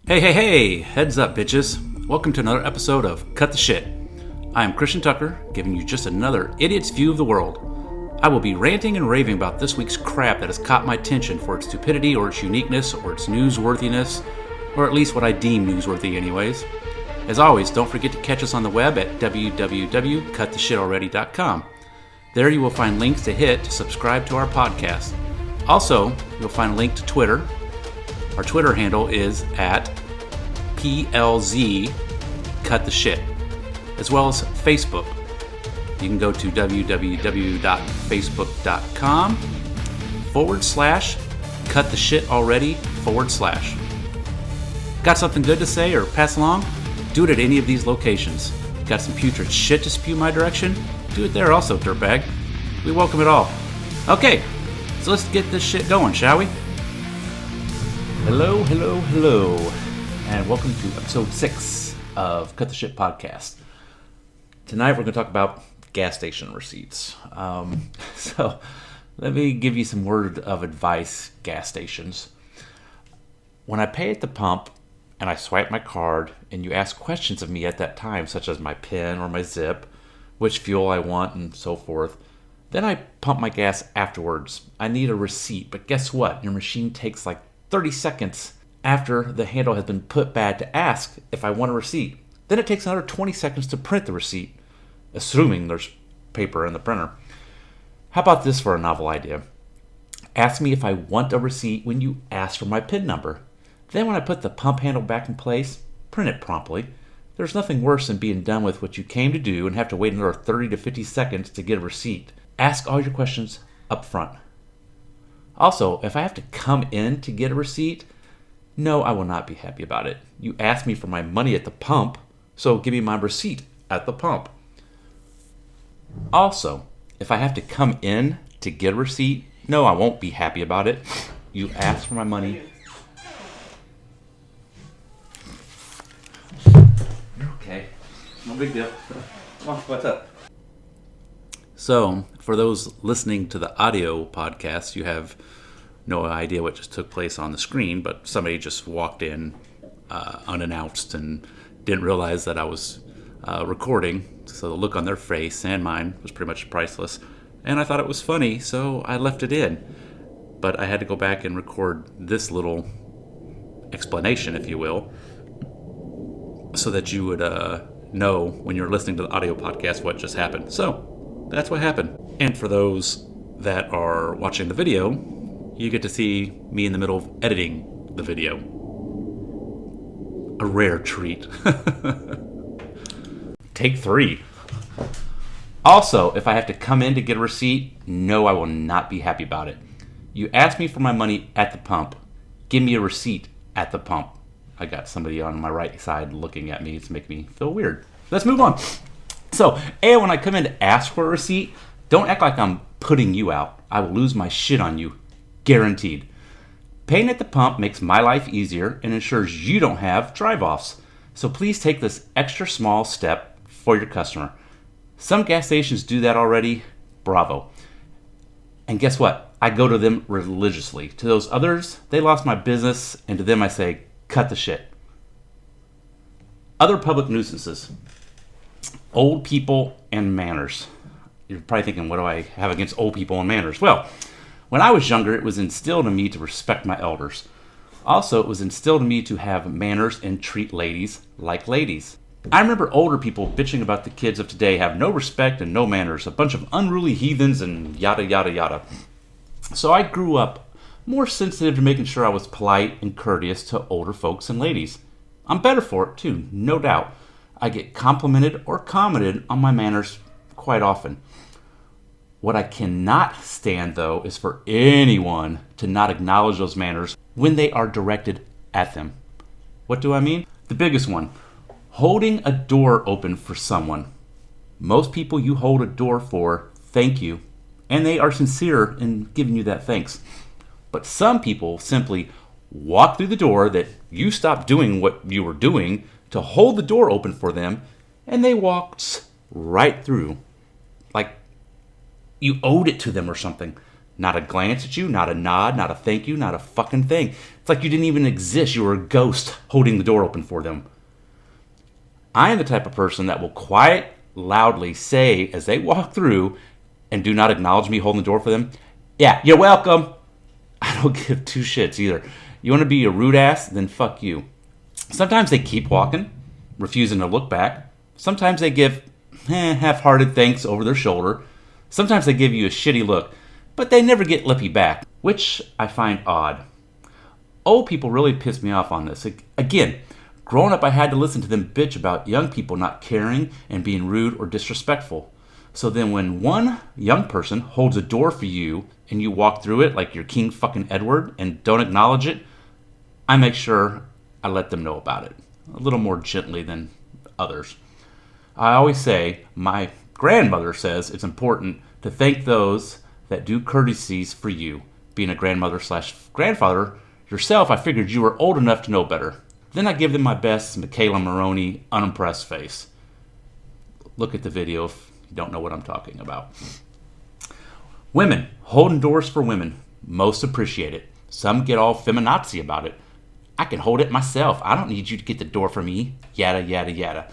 Hey, heads up, bitches. Welcome to another episode of Cut the Shit. I am Christian Tucker, giving you just another idiot's view of the world. I will be ranting and raving about this week's crap that has caught my attention for its stupidity or its uniqueness or its newsworthiness, or at least what I deem newsworthy anyways. As always, don't forget to catch us on the web at www.cuttheshitalready.com. There you will find links to hit to subscribe to our podcast. Also, you'll find a link to Twitter. Our Twitter handle is at PLZ Cut the Shit, as well as Facebook. You can go to www.facebook.com/Cut the Shit Already / Got something good to say or pass along? Do it at any of these locations. Got some putrid shit to spew my direction? Do it there also, dirtbag. We welcome it all. Okay, so let's get this shit going, shall we? Hello, and welcome to episode 6 of Cut the Shit Podcast. Tonight we're going to talk about gas station receipts. So let me give you some word of advice, gas stations. When I pay at the pump and I swipe my card and you ask questions of me at that time, such as my PIN or my zip, which fuel I want, and so forth, then I pump my gas afterwards. I need a receipt, but guess what? Your machine takes like 30 seconds after the handle has been put back to ask if I want a receipt. Then it takes another 20 seconds to print the receipt, assuming there's paper in the printer. How about this for a novel idea? Ask me if I want a receipt when you ask for my PIN number. Then when I put the pump handle back in place, print it promptly. There's nothing worse than being done with what you came to do and have to wait another 30 to 50 seconds to get a receipt. Ask all your questions up front. Also, if I have to come in to get a receipt, no, I will not be happy about it. You asked me for my money at the pump, so give me my receipt at the pump. Also, if I have to come in to get a receipt, no, I won't be happy about it. You asked for my money. Okay, no big deal. Come on, what's up? So, for those listening to the audio podcast, you have no idea what just took place on the screen, but somebody just walked in unannounced and didn't realize that I was recording. So the look on their face and mine was pretty much priceless. And I thought it was funny, so I left it in. But I had to go back and record this little explanation, if you will, so that you would know when you're listening to the audio podcast what just happened. So that's what happened. And for those that are watching the video, you get to see me in the middle of editing the video. A rare treat. Take 3. Also, if I have to come in to get a receipt, no, I will not be happy about it. You asked me for my money at the pump. Give me a receipt at the pump. I got somebody on my right side looking at me. It's making me feel weird. Let's move on. So, when I come in to ask for a receipt, don't act like I'm putting you out. I will lose my shit on you. Guaranteed. Paying at the pump makes my life easier and ensures you don't have drive-offs. So please take this extra small step for your customer. Some gas stations do that already. Bravo. And guess what? I go to them religiously. To those others, they lost my business, and to them I say, cut the shit. Other public nuisances. Old people and manners. You're probably thinking, what do I have against old people and manners? Well, when I was younger, it was instilled in me to respect my elders. Also, it was instilled in me to have manners and treat ladies like ladies. I remember older people bitching about the kids of today have no respect and no manners, a bunch of unruly heathens and yada yada yada. So I grew up more sensitive to making sure I was polite and courteous to older folks and ladies. I'm better for it too, no doubt. I get complimented or commented on my manners quite often. What I cannot stand, though, is for anyone to not acknowledge those manners when they are directed at them. What do I mean? The biggest one, holding a door open for someone. Most people you hold a door for thank you, and they are sincere in giving you that thanks. But some people simply walk through the door that you stopped doing what you were doing to hold the door open for them, and they walked right through. Like you owed it to them or something. Not a glance at you, not a nod, not a thank you, not a fucking thing. It's like you didn't even exist. You were a ghost holding the door open for them. I am the type of person that will quiet, loudly say as they walk through and do not acknowledge me holding the door for them, "Yeah, you're welcome." I don't give two shits either. You want to be a rude ass? Then fuck you. Sometimes they keep walking, refusing to look back. Sometimes they give half-hearted thanks over their shoulder. Sometimes they give you a shitty look, but they never get lippy back, which I find odd. Old people really piss me off on this. Again, growing up I had to listen to them bitch about young people not caring and being rude or disrespectful. So then when one young person holds a door for you and you walk through it like you're King fucking Edward and don't acknowledge it, I make sure I let them know about it. A little more gently than others. I always say, my grandmother says it's important to thank those that do courtesies for you. Being a grandmother/grandfather yourself, I figured you were old enough to know better. Then I give them my best Michaela Maroney unimpressed face. Look at the video if you don't know what I'm talking about. Women, holding doors for women. Most appreciate it. Some get all feminazi about it. I can hold it myself. I don't need you to get the door for me. Yada, yada, yada.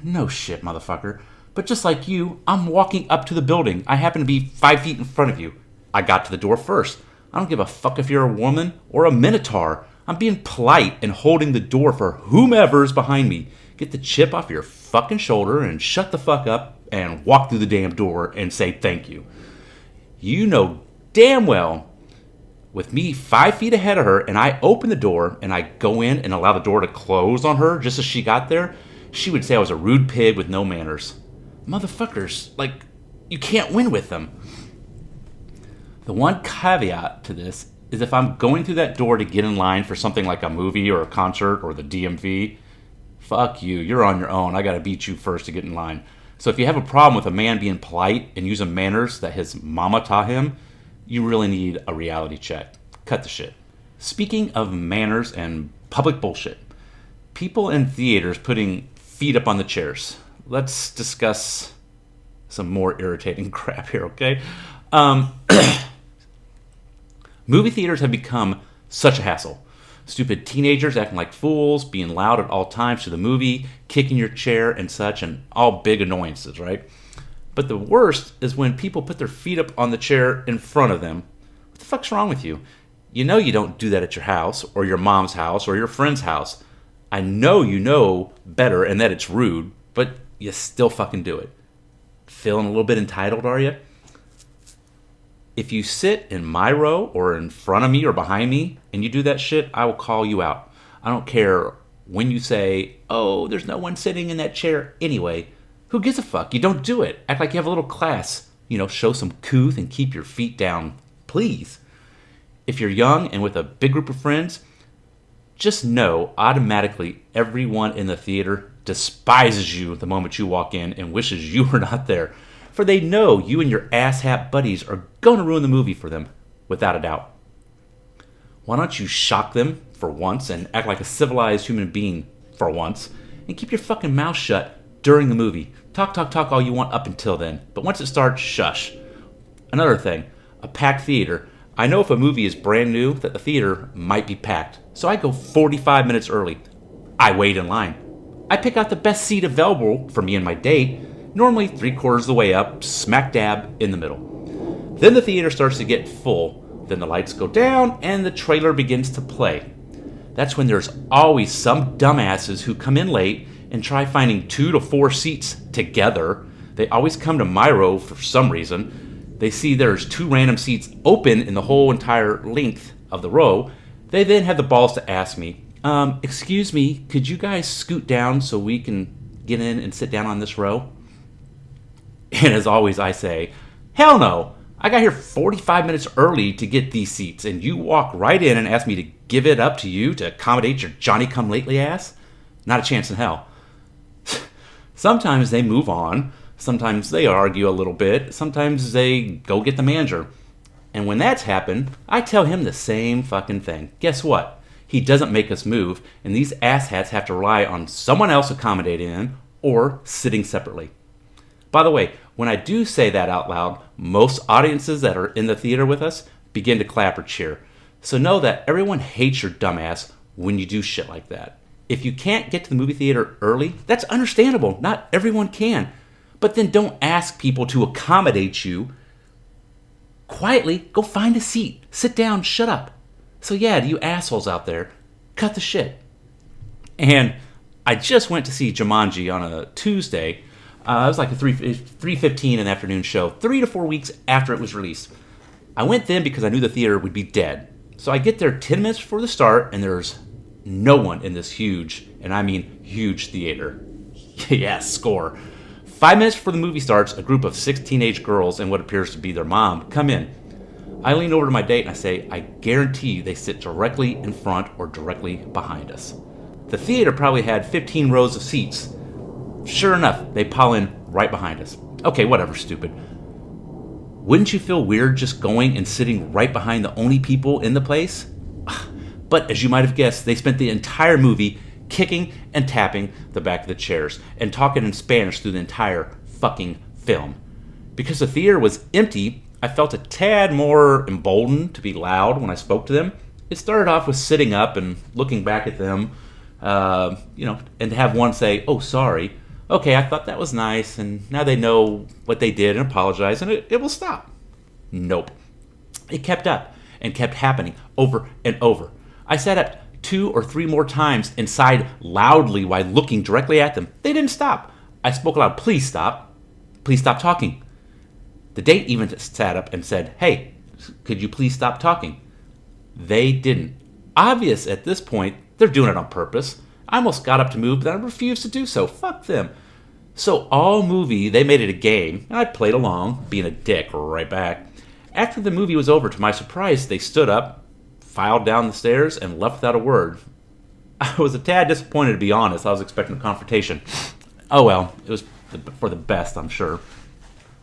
No shit, motherfucker. But just like you, I'm walking up to the building. I happen to be 5 feet in front of you. I got to the door first. I don't give a fuck if you're a woman or a minotaur. I'm being polite and holding the door for whomever's behind me. Get the chip off your fucking shoulder and shut the fuck up and walk through the damn door and say thank you. You know damn well, with me 5 feet ahead of her and I open the door and I go in and allow the door to close on her just as she got there, she would say I was a rude pig with no manners. Motherfuckers, like, you can't win with them. The one caveat to this is if I'm going through that door to get in line for something like a movie or a concert or the DMV, fuck you, you're on your own. I gotta beat you first to get in line. So if you have a problem with a man being polite and using manners that his mama taught him, you really need a reality check. Cut the shit. Speaking of manners and public bullshit, people in theaters putting feet up on the chairs. Let's discuss some more irritating crap here, okay? Movie theaters have become such a hassle. Stupid teenagers acting like fools, being loud at all times to the movie, kicking your chair and such, and all big annoyances, right? But the worst is when people put their feet up on the chair in front of them. What the fuck's wrong with you? You know you don't do that at your house, or your mom's house, or your friend's house. I know you know better and that it's rude, but you still fucking do it. Feeling a little bit entitled, are you? If you sit in my row or in front of me or behind me and you do that shit, I will call you out. I don't care when you say, "Oh, there's no one sitting in that chair anyway." Who gives a fuck? You don't do it. Act like you have a little class. Show some couth and keep your feet down, please. If you're young and with a big group of friends, just know automatically everyone in the theater despises you the moment you walk in and wishes you were not there. For they know you and your asshat buddies are going to ruin the movie for them, without a doubt. Why don't you shock them for once and act like a civilized human being for once and keep your fucking mouth shut during the movie. Talk all you want up until then, but once it starts, shush. Another thing, a packed theater. I know if a movie is brand new that the theater might be packed, so I go 45 minutes early. I wait in line. I pick out the best seat available for me and my date, normally 3/4 of the way up, smack dab in the middle. Then the theater starts to get full, then the lights go down and the trailer begins to play. That's when there's always some dumbasses who come in late and try finding 2 to 4 seats together. They always come to my row for some reason. They see there's 2 random seats open in the whole entire length of the row. They then have the balls to ask me, "Excuse me, could you guys scoot down so we can get in and sit down on this row?" And as always, I say, "Hell no! I got here 45 minutes early to get these seats, and you walk right in and ask me to give it up to you to accommodate your Johnny-come-lately ass? Not a chance in hell." Sometimes they move on. Sometimes they argue a little bit. Sometimes they go get the manager. And when that's happened, I tell him the same fucking thing. Guess what? He doesn't make us move, and these asshats have to rely on someone else accommodating them or sitting separately. By the way, When I do say that out loud, most audiences that are in the theater with us begin to clap or cheer. So know that everyone hates your dumbass when you do shit like that. If you can't get to the movie theater early, that's understandable. Not everyone can. But then don't ask people to accommodate you. Quietly, go find a seat. Sit down, shut up. So yeah, to you assholes out there, cut the shit. And I just went to see Jumanji on a Tuesday. It was like a 3:15 in the afternoon show, 3 to 4 weeks after it was released. I went then because I knew the theater would be dead. So I get there 10 minutes before the start, and there's no one in this huge, and I mean huge theater. Yeah, score. 5 minutes before the movie starts, a group of 6 teenage girls and what appears to be their mom come in. I lean over to my date and I say, I guarantee they sit directly in front or directly behind us. The theater probably had 15 rows of seats. Sure enough, they pile in right behind us. Okay, whatever, stupid. Wouldn't you feel weird just going and sitting right behind the only people in the place? But as you might have guessed, they spent the entire movie kicking and tapping the back of the chairs and talking in Spanish through the entire fucking film. Because the theater was empty, I felt a tad more emboldened to be loud when I spoke to them. It started off with sitting up and looking back at them, and to have one say, oh, sorry. Okay, I thought that was nice, and now they know what they did and apologize, and it will stop. Nope. It kept up and kept happening over and over. I sat up 2 or 3 more times and sighed loudly while looking directly at them. They didn't stop. I spoke aloud, please stop. Please stop talking. The date even sat up and said, hey, could you please stop talking? They didn't. Obvious at this point, they're doing it on purpose. I almost got up to move, but I refused to do so. Fuck them. So all movie, they made it a game, and I played along, being a dick right back. After the movie was over, to my surprise, they stood up, filed down the stairs, and left without a word. I was a tad disappointed, to be honest. I was expecting a confrontation. Oh well, it was for the best, I'm sure.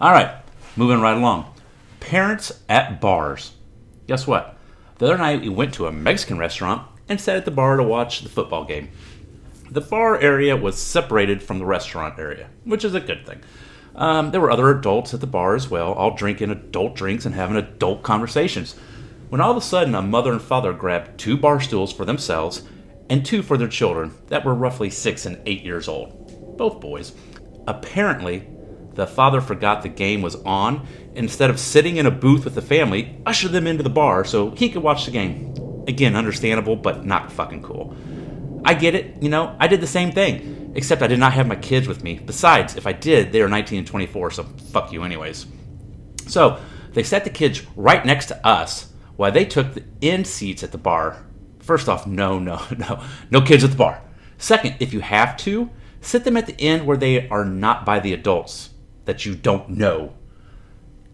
All right, moving right along. Parents at bars. Guess what? The other night, we went to a Mexican restaurant and sat at the bar to watch the football game. The bar area was separated from the restaurant area, which is a good thing. There were other adults at the bar as well, all drinking adult drinks and having adult conversations. When all of a sudden a mother and father grabbed 2 bar stools for themselves and 2 for their children that were roughly 6 and 8 years old. Both boys. Apparently, the father forgot the game was on, and instead of sitting in a booth with the family, ushered them into the bar so he could watch the game. Again, understandable, but not fucking cool. I get it, I did the same thing, except I did not have my kids with me. Besides, if I did, they are 19 and 24, so fuck you anyways. So, they set the kids right next to us while they took the end seats at the bar. First off, no kids at the bar. Second, if you have to, sit them at the end where they are not by the adults that you don't know.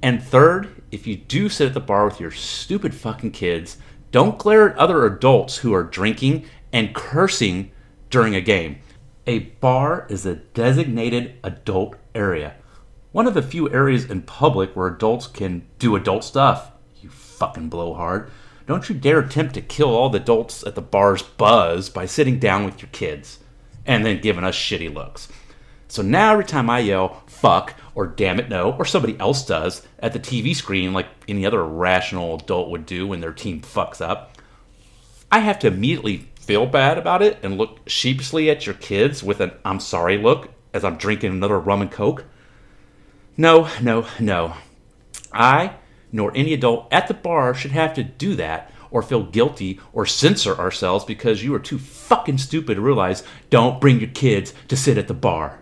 And third, if you do sit at the bar with your stupid fucking kids, don't glare at other adults who are drinking and cursing during a game. A bar is a designated adult area. One of the few areas in public where adults can do adult stuff. You fucking blowhard. Don't you dare attempt to kill all the adults at the bar's buzz by sitting down with your kids and then giving us shitty looks. So now every time I yell, fuck, or damn it no, or somebody else does at the TV screen like any other rational adult would do when their team fucks up, I have to immediately feel bad about it and look sheepishly at your kids with an I'm sorry look as I'm drinking another rum and coke? No. I, nor any adult at the bar, should have to do that or feel guilty or censor ourselves because you are too fucking stupid to realize don't bring your kids to sit at the bar.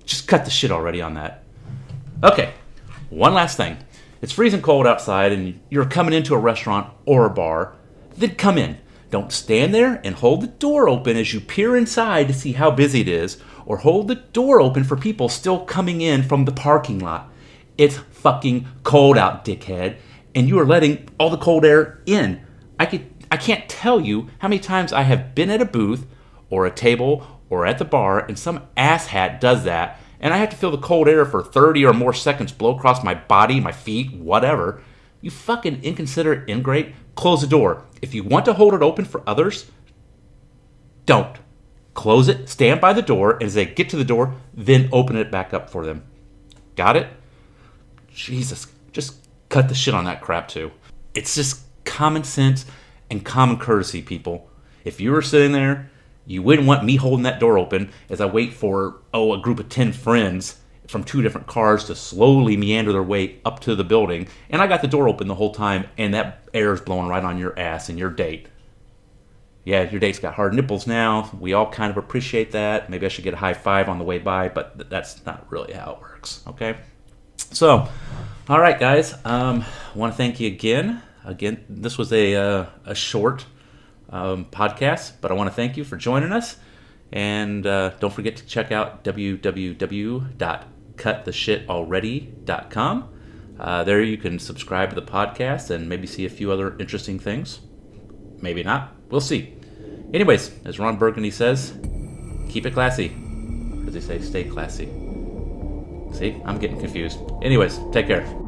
Just cut the shit already on that. Okay, one last thing. It's freezing cold outside and you're coming into a restaurant or a bar. Then come in. Don't stand there and hold the door open as you peer inside to see how busy it is, or hold the door open for people still coming in from the parking lot. It's fucking cold out, dickhead, and you are letting all the cold air in. I can't tell you how many times I have been at a booth or a table or at the bar and some asshat does that, and I have to feel the cold air for 30 or more seconds blow across my body, my feet, whatever. You fucking inconsiderate ingrate. Close the door. If you want to hold it open for others, don't. close it, stand by the door, and as they get to the door, then open it back up for them. Got it? Jesus, just cut the shit on that crap too. It's just common sense and common courtesy, people. If you were sitting there, you wouldn't want me holding that door open as I wait for, a group of 10 friends from 2 different cars to slowly meander their way up to the building. And I got the door open the whole time, and that air is blowing right on your ass and your date. Yeah, your date's got hard nipples now. We all kind of appreciate that. Maybe I should get a high five on the way by, but that's not really how it works, okay? So, all right, guys. I want to thank you again. Again, this was a short podcast, but I want to thank you for joining us. And don't forget to check out www.cuttheshitalready.com. There you can subscribe to the podcast and maybe see a few other interesting things. Maybe not. We'll see. Anyways, as Ron Burgundy says, keep it classy. Or does he say stay classy? See, I'm getting confused. Anyways, take care.